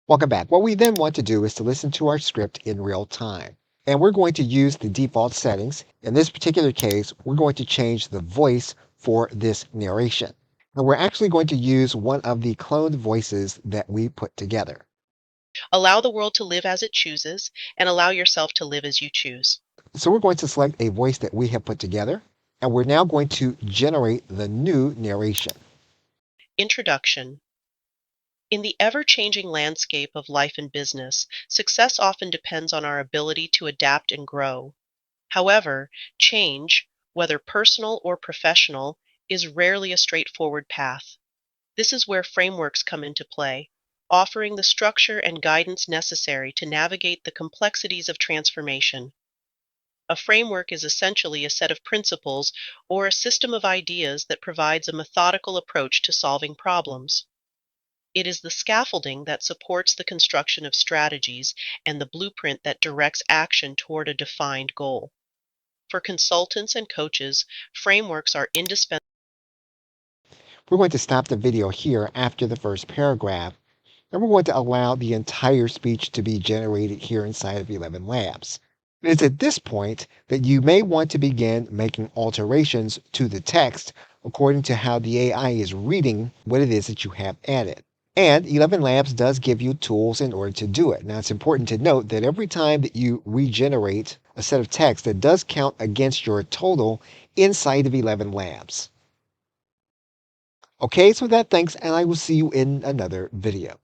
Welcome back. What we then want to do is to listen to our script in real time. And we're going to use the default settings. In this particular case, we're going to change the voice for this narration. And we're actually going to use one of the cloned voices that we put together. Allow the world to live as it chooses, and allow yourself to live as you choose. So we're going to select a voice that we have put together. And we're now going to generate the new narration. Introduction. In the ever changing landscape of life and business, success often depends on our ability to adapt and grow. However, change, whether personal or professional, is rarely a straightforward path. This is where frameworks come into play, offering the structure and guidance necessary to navigate the complexities of transformation. A framework is essentially a set of principles or a system of ideas that provides a methodical approach to solving problems. It is the scaffolding that supports the construction of strategies and the blueprint that directs action toward a defined goal. For consultants and coaches, frameworks are indispensable. We're going to stop the video here after the first paragraph. And we're going to allow the entire speech to be generated here inside of 11 Labs. It's at this point that you may want to begin making alterations to the text according to how the AI is reading what it is that you have added. And 11 Labs does give you tools in order to do it. Now, it's important to note that every time that you regenerate a set of text, that does count against your total inside of 11 Labs. Okay, so that thanks, and I will see you in another video.